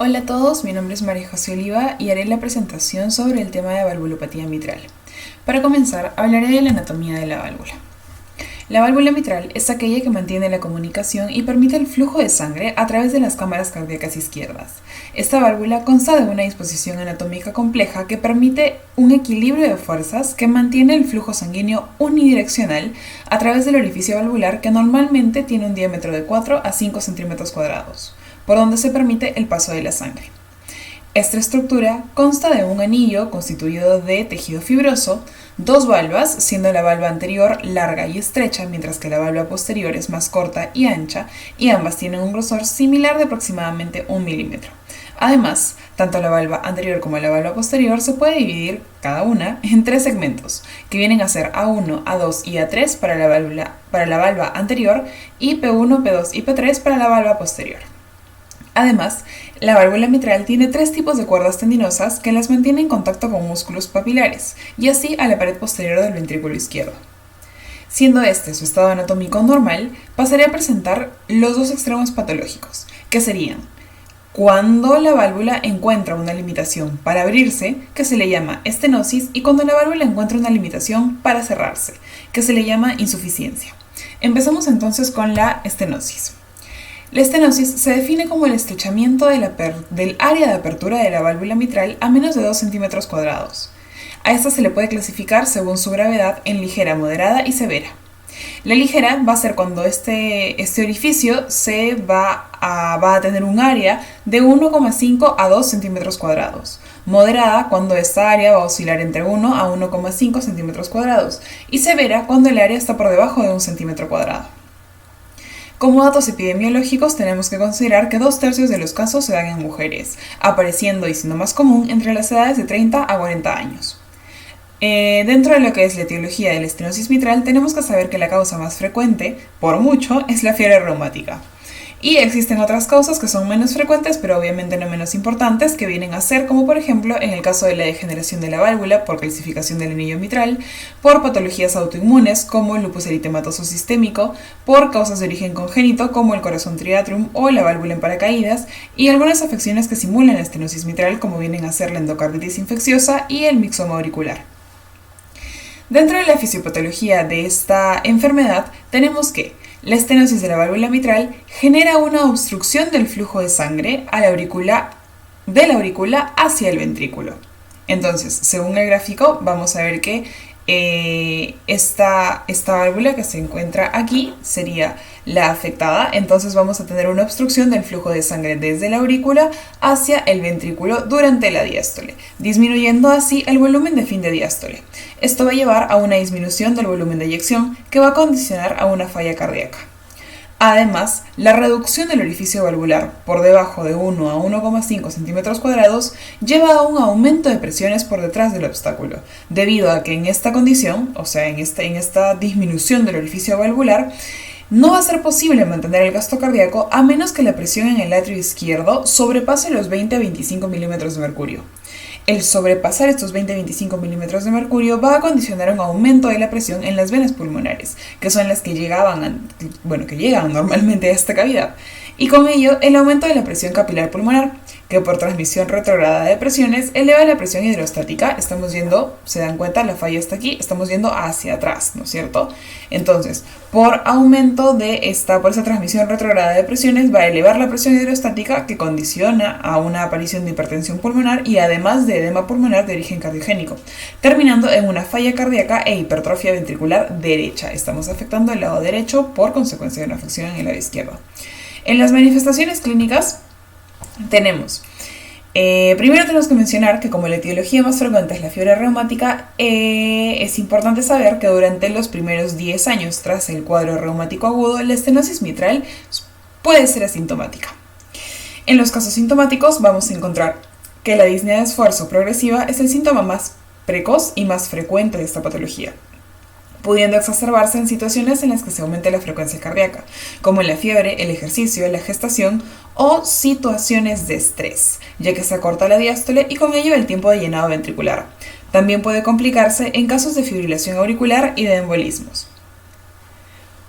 Hola a todos, mi nombre es María José Oliva y haré la presentación sobre el tema de valvulopatía mitral. Para comenzar, hablaré de la anatomía de la válvula. La válvula mitral es aquella que mantiene la comunicación y permite el flujo de sangre a través de las cámaras cardíacas izquierdas. Esta válvula consta de una disposición anatómica compleja que permite un equilibrio de fuerzas que mantiene el flujo sanguíneo unidireccional a través del orificio valvular que normalmente tiene un diámetro de 4 a 5 centímetros cuadrados, por donde se permite el paso de la sangre. Esta estructura consta de un anillo constituido de tejido fibroso, dos valvas, siendo la valva anterior larga y estrecha, mientras que la valva posterior es más corta y ancha, y ambas tienen un grosor similar de aproximadamente 1 milímetro. Además, tanto la valva anterior como la valva posterior se puede dividir cada una en tres segmentos, que vienen a ser A1, A2 y A3 para la valva anterior y P1, P2 y P3 para la valva posterior. Además, la válvula mitral tiene tres tipos de cuerdas tendinosas que las mantienen en contacto con músculos papilares y así a la pared posterior del ventrículo izquierdo. Siendo este su estado anatómico normal, pasaré a presentar los dos extremos patológicos, que serían cuando la válvula encuentra una limitación para abrirse, que se le llama estenosis, y cuando la válvula encuentra una limitación para cerrarse, que se le llama insuficiencia. Empezamos entonces con la estenosis. La estenosis se define como el estrechamiento del área de apertura de la válvula mitral a menos de 2 centímetros cuadrados. A esta se le puede clasificar según su gravedad en ligera, moderada y severa. La ligera va a ser cuando este orificio va a tener un área de 1,5 a 2 centímetros cuadrados. Moderada cuando esta área va a oscilar entre 1 a 1,5 centímetros cuadrados. Y severa cuando el área está por debajo de 1 centímetro cuadrado. Como datos epidemiológicos tenemos que considerar que 2/3 de los casos se dan en mujeres, apareciendo y siendo más común entre las edades de 30 a 40 años. Dentro de lo que es la etiología de la estenosis mitral, tenemos que saber que la causa más frecuente, por mucho, es la fiebre reumática. Y existen otras causas que son menos frecuentes, pero obviamente no menos importantes, que vienen a ser, como por ejemplo en el caso de la degeneración de la válvula por calcificación del anillo mitral, por patologías autoinmunes como el lupus eritematoso sistémico, por causas de origen congénito como el corazón triatrium o la válvula en paracaídas, y algunas afecciones que simulan la estenosis mitral como vienen a ser la endocarditis infecciosa y el mixoma auricular. Dentro de la fisiopatología de esta enfermedad tenemos que la estenosis de la válvula mitral genera una obstrucción del flujo de sangre de la aurícula hacia el ventrículo. Entonces, según el gráfico, vamos a ver que esta válvula que se encuentra aquí sería la afectada. Entonces vamos a tener una obstrucción del flujo de sangre desde la aurícula hacia el ventrículo durante la diástole, disminuyendo así el volumen de fin de diástole. Esto va a llevar a una disminución del volumen de eyección que va a condicionar a una falla cardíaca. Además, la reducción del orificio valvular por debajo de 1 a 1,5 centímetros cuadrados lleva a un aumento de presiones por detrás del obstáculo, debido a que en esta condición, o sea, en esta disminución del orificio valvular, no va a ser posible mantener el gasto cardíaco a menos que la presión en el atrio izquierdo sobrepase los 20 a 25 milímetros de mercurio. El sobrepasar estos 20 a 25 milímetros de mercurio va a condicionar un aumento de la presión en las venas pulmonares, que son las que llegan normalmente a esta cavidad, y con ello el aumento de la presión capilar pulmonar, que por transmisión retrógrada de presiones eleva la presión hidrostática. Estamos yendo, se dan cuenta, la falla está aquí, estamos yendo hacia atrás, ¿no es cierto? Entonces, por esa transmisión retrógrada de presiones va a elevar la presión hidrostática, que condiciona a una aparición de hipertensión pulmonar y además de edema pulmonar de origen cardiogénico, terminando en una falla cardíaca e hipertrofia ventricular derecha. Estamos afectando el lado derecho por consecuencia de una afección en el lado izquierdo. En las manifestaciones clínicas primero tenemos que mencionar que como la etiología más frecuente es la fiebre reumática, es importante saber que durante los primeros 10 años tras el cuadro reumático agudo, la estenosis mitral puede ser asintomática. En los casos sintomáticos vamos a encontrar que la disnea de esfuerzo progresiva es el síntoma más precoz y más frecuente de esta patología, pudiendo exacerbarse en situaciones en las que se aumente la frecuencia cardíaca, como en la fiebre, el ejercicio, la gestación o situaciones de estrés, ya que se acorta la diástole y con ello el tiempo de llenado ventricular. También puede complicarse en casos de fibrilación auricular y de embolismos.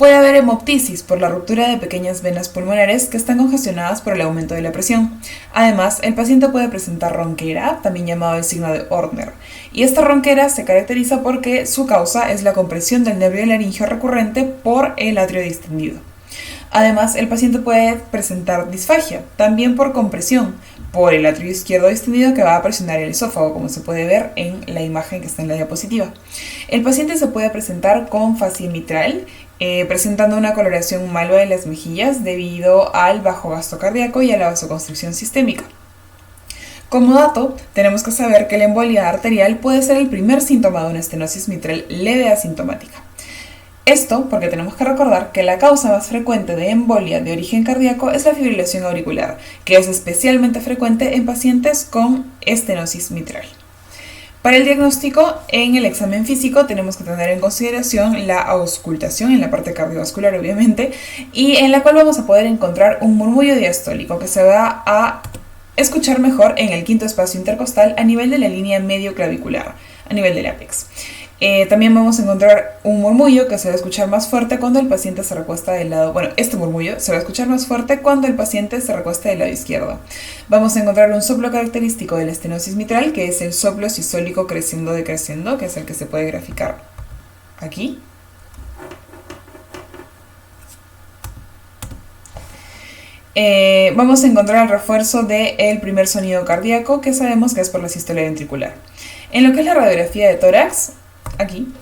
Puede haber hemoptisis por la ruptura de pequeñas venas pulmonares que están congestionadas por el aumento de la presión. Además, el paciente puede presentar ronquera, también llamado el signo de Ortner, y esta ronquera se caracteriza porque su causa es la compresión del nervio laringio recurrente por el atrio distendido. Además, el paciente puede presentar disfagia, también por compresión, por el atrio izquierdo distendido que va a presionar el esófago, como se puede ver en la imagen que está en la diapositiva. El paciente se puede presentar con fascia mitral, presentando una coloración malva de las mejillas debido al bajo gasto cardíaco y a la vasoconstricción sistémica. Como dato, tenemos que saber que la embolia arterial puede ser el primer síntoma de una estenosis mitral leve asintomática. Esto porque tenemos que recordar que la causa más frecuente de embolia de origen cardíaco es la fibrilación auricular, que es especialmente frecuente en pacientes con estenosis mitral. Para el diagnóstico, en el examen físico tenemos que tener en consideración la auscultación en la parte cardiovascular, obviamente, y en la cual vamos a poder encontrar un murmullo diastólico que se va a escuchar mejor en el quinto espacio intercostal a nivel de la línea medio clavicular, a nivel del ápex. También vamos a encontrar un murmullo que se va a escuchar más fuerte cuando el paciente se recuesta del lado, este murmullo se va a escuchar más fuerte cuando el paciente se recuesta del lado izquierdo. Vamos a encontrar un soplo característico de la estenosis mitral, que es el soplo sistólico creciendo-decreciendo, que es el que se puede graficar aquí. Vamos a encontrar el refuerzo del primer sonido cardíaco, que sabemos que es por la sístole ventricular. En lo que es la radiografía de tórax, aquí,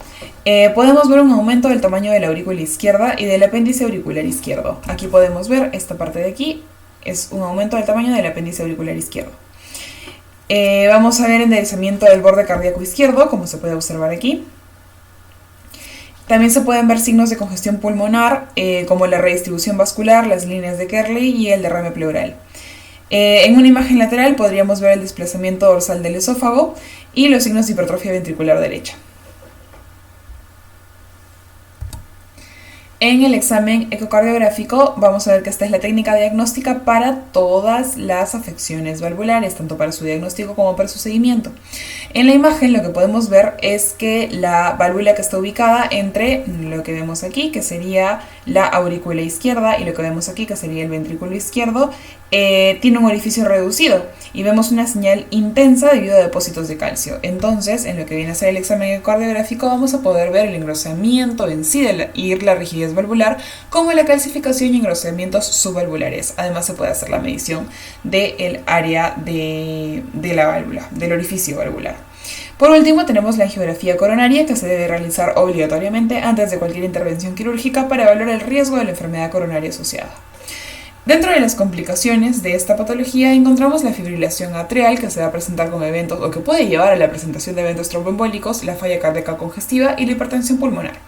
podemos ver un aumento del tamaño de la aurícula izquierda y del apéndice auricular izquierdo. Aquí podemos ver esta parte de aquí, es un aumento del tamaño del apéndice auricular izquierdo. Vamos a ver enderezamiento del borde cardíaco izquierdo, como se puede observar aquí. También se pueden ver signos de congestión pulmonar, como la redistribución vascular, las líneas de Kerley y el derrame pleural. En una imagen lateral podríamos ver el desplazamiento dorsal del esófago y los signos de hipertrofia ventricular derecha. En el examen ecocardiográfico vamos a ver que esta es la técnica diagnóstica para todas las afecciones valvulares, tanto para su diagnóstico como para su seguimiento. En la imagen lo que podemos ver es que la válvula que está ubicada entre lo que vemos aquí, que sería la aurícula izquierda, y lo que vemos aquí, que sería el ventrículo izquierdo, tiene un orificio reducido y vemos una señal intensa debido a depósitos de calcio. Entonces, en lo que viene a ser el examen ecocardiográfico vamos a poder ver el engrosamiento en sí y la rigidez valvular, como la calcificación y engrosamientos subvalvulares. Además se puede hacer la medición del área de la válvula, del orificio valvular. Por último, tenemos la angiografía coronaria, que se debe realizar obligatoriamente antes de cualquier intervención quirúrgica para evaluar el riesgo de la enfermedad coronaria asociada. Dentro de las complicaciones de esta patología encontramos la fibrilación atrial, que se va a presentar con eventos o que puede llevar a la presentación de eventos tromboembólicos, la falla cardíaca congestiva y la hipertensión pulmonar.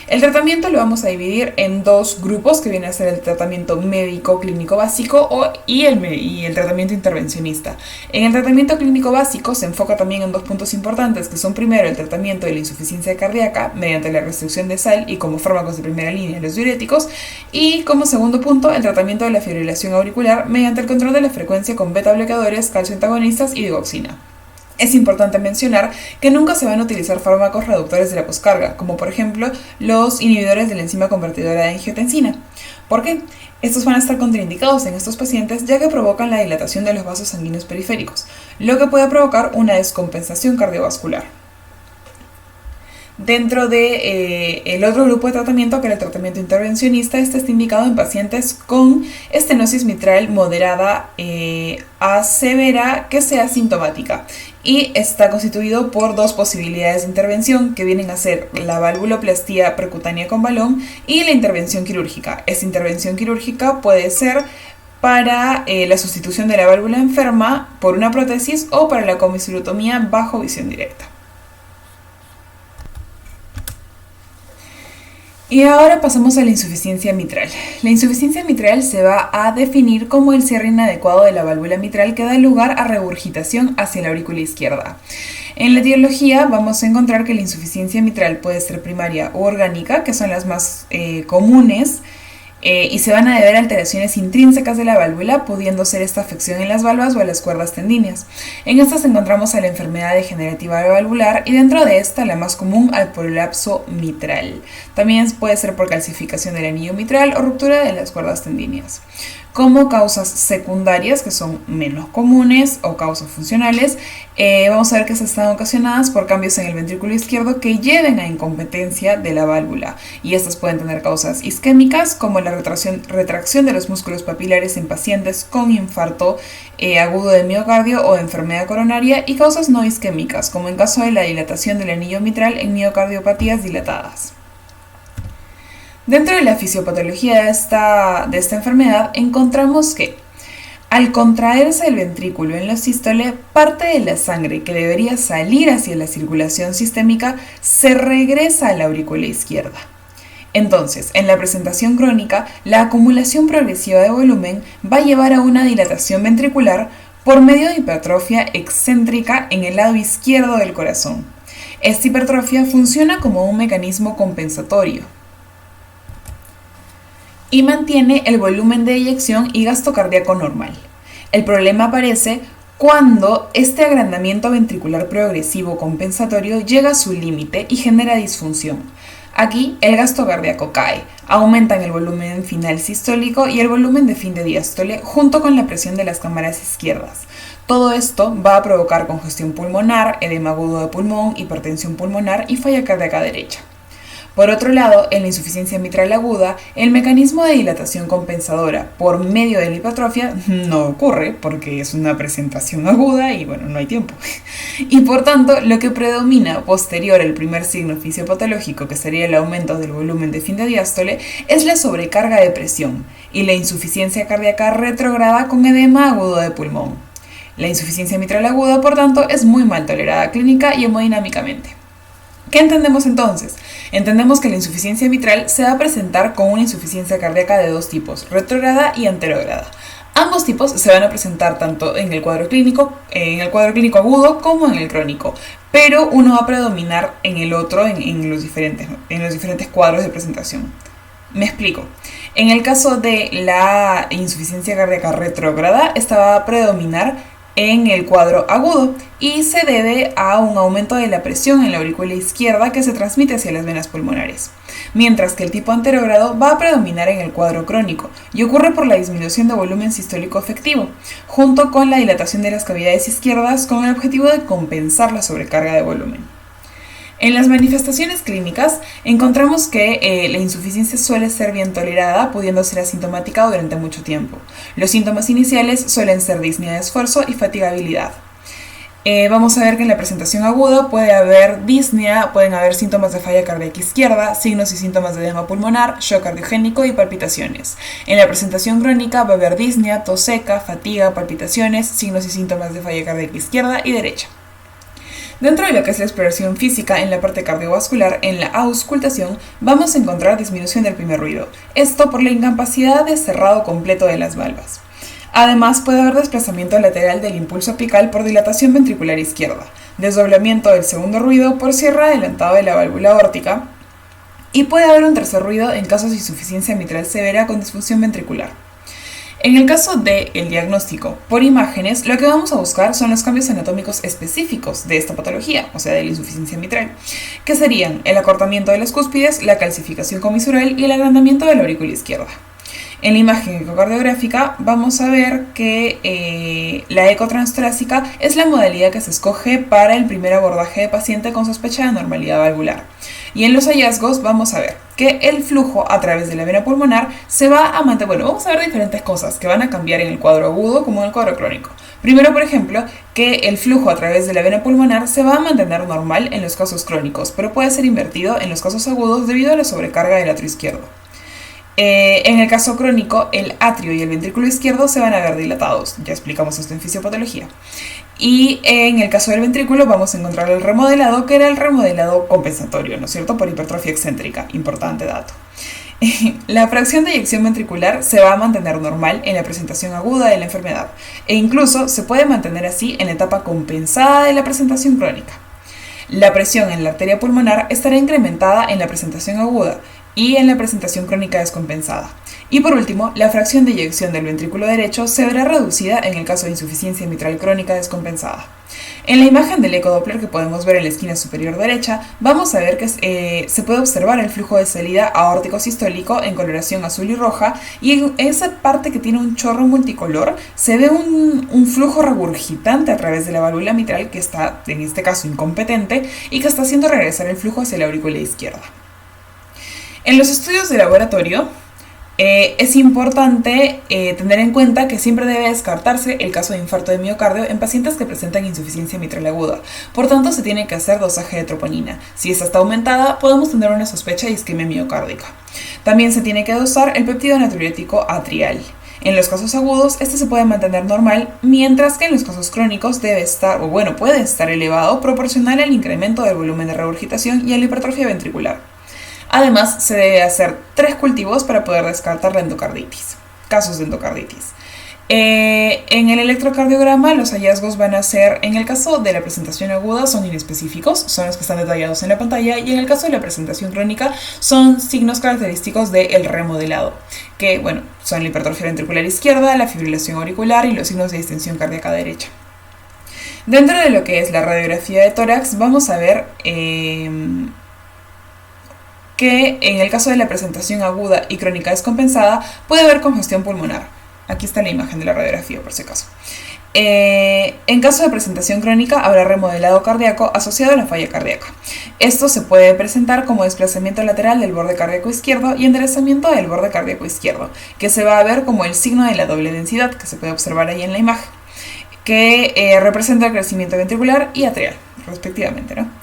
El tratamiento lo vamos a dividir en dos grupos, que viene a ser el tratamiento médico clínico básico y el tratamiento intervencionista. En el tratamiento clínico básico se enfoca también en dos puntos importantes, que son primero el tratamiento de la insuficiencia cardíaca mediante la restricción de sal y como fármacos de primera línea los diuréticos, y como segundo punto el tratamiento de la fibrilación auricular mediante el control de la frecuencia con beta bloqueadores, calcio antagonistas y digoxina. Es importante mencionar que nunca se van a utilizar fármacos reductores de la poscarga, como por ejemplo los inhibidores de la enzima convertidora de angiotensina. ¿Por qué? Estos van a estar contraindicados en estos pacientes ya que provocan la dilatación de los vasos sanguíneos periféricos, lo que puede provocar una descompensación cardiovascular. Dentro de el otro grupo de tratamiento, que era el tratamiento intervencionista, este está indicado en pacientes con estenosis mitral moderada a severa que sea sintomática, y está constituido por dos posibilidades de intervención, que vienen a ser la valvuloplastía percutánea con balón y la intervención quirúrgica. Esta intervención quirúrgica puede ser para la sustitución de la válvula enferma por una prótesis o para la comisurotomía bajo visión directa. Y ahora pasamos a la insuficiencia mitral. La insuficiencia mitral se va a definir como el cierre inadecuado de la válvula mitral que da lugar a regurgitación hacia la aurícula izquierda. En la etiología vamos a encontrar que la insuficiencia mitral puede ser primaria o orgánica, que son las más comunes, y se van a deber a alteraciones intrínsecas de la válvula, pudiendo ser esta afección en las valvas o en las cuerdas tendíneas. En estas encontramos a la enfermedad degenerativa valvular y dentro de esta la más común al prolapso mitral. También puede ser por calcificación del anillo mitral o ruptura de las cuerdas tendíneas. Como causas secundarias, que son menos comunes, o causas funcionales, vamos a ver que se están ocasionadas por cambios en el ventrículo izquierdo que lleven a incompetencia de la válvula. Y estas pueden tener causas isquémicas, como la retracción de los músculos papilares en pacientes con infarto agudo de miocardio o enfermedad coronaria, y causas no isquémicas, como en caso de la dilatación del anillo mitral en miocardiopatías dilatadas. Dentro de la fisiopatología de esta enfermedad encontramos que al contraerse el ventrículo en la sístole, parte de la sangre que debería salir hacia la circulación sistémica se regresa a la aurícula izquierda. Entonces, en la presentación crónica, la acumulación progresiva de volumen va a llevar a una dilatación ventricular por medio de hipertrofia excéntrica en el lado izquierdo del corazón. Esta hipertrofia funciona como un mecanismo compensatorio y mantiene el volumen de eyección y gasto cardíaco normal. El problema aparece cuando este agrandamiento ventricular progresivo compensatorio llega a su límite y genera disfunción. Aquí el gasto cardíaco cae, aumentan el volumen final sistólico y el volumen de fin de diástole junto con la presión de las cámaras izquierdas. Todo esto va a provocar congestión pulmonar, edema agudo de pulmón, hipertensión pulmonar y falla cardíaca derecha. Por otro lado, en la insuficiencia mitral aguda, el mecanismo de dilatación compensadora por medio de la hipertrofia no ocurre porque es una presentación aguda y no hay tiempo. Y por tanto, lo que predomina posterior al primer signo fisiopatológico, que sería el aumento del volumen de fin de diástole, es la sobrecarga de presión y la insuficiencia cardíaca retrógrada con edema agudo de pulmón. La insuficiencia mitral aguda, por tanto, es muy mal tolerada clínica y hemodinámicamente. ¿Qué entendemos entonces? Entendemos que la insuficiencia mitral se va a presentar con una insuficiencia cardíaca de dos tipos, retrógrada y anterógrada. Ambos tipos se van a presentar tanto en el cuadro clínico agudo como en el crónico, pero uno va a predominar en el otro en los diferentes cuadros de presentación. Me explico. En el caso de la insuficiencia cardíaca retrógrada, esta va a predominar en el cuadro agudo y se debe a un aumento de la presión en la aurícula izquierda que se transmite hacia las venas pulmonares, mientras que el tipo anterógrado va a predominar en el cuadro crónico y ocurre por la disminución de volumen sistólico efectivo, junto con la dilatación de las cavidades izquierdas con el objetivo de compensar la sobrecarga de volumen. En las manifestaciones clínicas encontramos que la insuficiencia suele ser bien tolerada, pudiendo ser asintomática durante mucho tiempo. Los síntomas iniciales suelen ser disnea de esfuerzo y fatigabilidad. Vamos a ver que en la presentación aguda puede haber disnea, pueden haber síntomas de falla cardíaca izquierda, signos y síntomas de edema pulmonar, shock cardiogénico y palpitaciones. En la presentación crónica va a haber disnea, tos seca, fatiga, palpitaciones, signos y síntomas de falla cardíaca izquierda y derecha. Dentro de lo que es la exploración física en la parte cardiovascular, en la auscultación, vamos a encontrar disminución del primer ruido, esto por la incapacidad de cerrado completo de las valvas. Además, puede haber desplazamiento lateral del impulso apical por dilatación ventricular izquierda, desdoblamiento del segundo ruido por cierre adelantado de la válvula aórtica, y puede haber un tercer ruido en casos de insuficiencia mitral severa con disfunción ventricular. En el caso del diagnóstico por imágenes, lo que vamos a buscar son los cambios anatómicos específicos de esta patología, o sea, de la insuficiencia mitral, que serían el acortamiento de las cúspides, la calcificación comisural y el agrandamiento de la aurícula izquierda. En la imagen ecocardiográfica vamos a ver que la ecotranstorácica es la modalidad que se escoge para el primer abordaje de paciente con sospecha de anormalidad valvular. Y en los hallazgos vamos a ver que el flujo a través de la vena pulmonar se va a mantener. Vamos a ver diferentes cosas que van a cambiar en el cuadro agudo como en el cuadro crónico. Primero, por ejemplo, que el flujo a través de la vena pulmonar se va a mantener normal en los casos crónicos, pero puede ser invertido en los casos agudos debido a la sobrecarga del atrio izquierdo. En el caso crónico, el atrio y el ventrículo izquierdo se van a ver dilatados. Ya explicamos esto en fisiopatología. Y en el caso del ventrículo vamos a encontrar el remodelado, que era el remodelado compensatorio, ¿no es cierto? Por hipertrofia excéntrica. Importante dato. La fracción de eyección ventricular se va a mantener normal en la presentación aguda de la enfermedad e incluso se puede mantener así en la etapa compensada de la presentación crónica. La presión en la arteria pulmonar estará incrementada en la presentación aguda y en la presentación crónica descompensada. Y por último, la fracción de eyección del ventrículo derecho se verá reducida en el caso de insuficiencia mitral crónica descompensada. En la imagen del ecodoppler que podemos ver en la esquina superior derecha, vamos a ver que se puede observar el flujo de salida aórtico sistólico en coloración azul y roja, y en esa parte que tiene un chorro multicolor se ve un flujo regurgitante a través de la válvula mitral que está, en este caso, incompetente y que está haciendo regresar el flujo hacia la aurícula izquierda. En los estudios de laboratorio, es importante tener en cuenta que siempre debe descartarse el caso de infarto de miocardio en pacientes que presentan insuficiencia mitral aguda. Por tanto, se tiene que hacer dosaje de troponina. Si esta está aumentada, podemos tener una sospecha de isquemia miocárdica. También se tiene que dosar el péptido natriurético atrial. En los casos agudos, este se puede mantener normal, mientras que en los casos crónicos debe estar, puede estar elevado, proporcional al incremento del volumen de regurgitación y a la hipertrofia ventricular. Además, se debe hacer 3 cultivos para poder descartar la endocarditis, casos de endocarditis. En el electrocardiograma, los hallazgos van a ser, en el caso de la presentación aguda, son inespecíficos, son los que están detallados en la pantalla, y en el caso de la presentación crónica, son signos característicos del remodelado, que, son la hipertrofia ventricular izquierda, la fibrilación auricular y los signos de distensión cardíaca derecha. Dentro de lo que es la radiografía de tórax, vamos a ver que en el caso de la presentación aguda y crónica descompensada puede haber congestión pulmonar. Aquí está la imagen de la radiografía por si acaso. En caso de presentación crónica habrá remodelado cardíaco asociado a la falla cardíaca. Esto se puede presentar como desplazamiento lateral del borde cardíaco izquierdo y enderezamiento del borde cardíaco izquierdo, que se va a ver como el signo de la doble densidad que se puede observar ahí en la imagen, que representa el crecimiento ventricular y atrial, respectivamente, ¿no?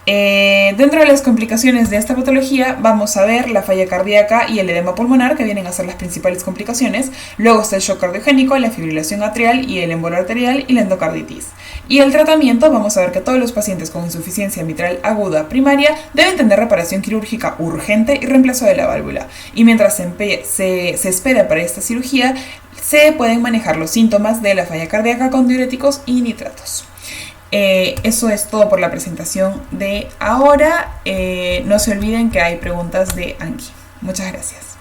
Dentro de las complicaciones de esta patología vamos a ver la falla cardíaca y el edema pulmonar, que vienen a ser las principales complicaciones. Luego está el shock cardiogénico, la fibrilación atrial y el embolo arterial y la endocarditis. Y el tratamiento, vamos a ver que todos los pacientes con insuficiencia mitral aguda primaria deben tener reparación quirúrgica urgente y reemplazo de la válvula. Y mientras se espera para esta cirugía, se pueden manejar los síntomas de la falla cardíaca con diuréticos y nitratos. Eso es todo por la presentación de ahora. No se olviden que hay preguntas de Angie. Muchas gracias.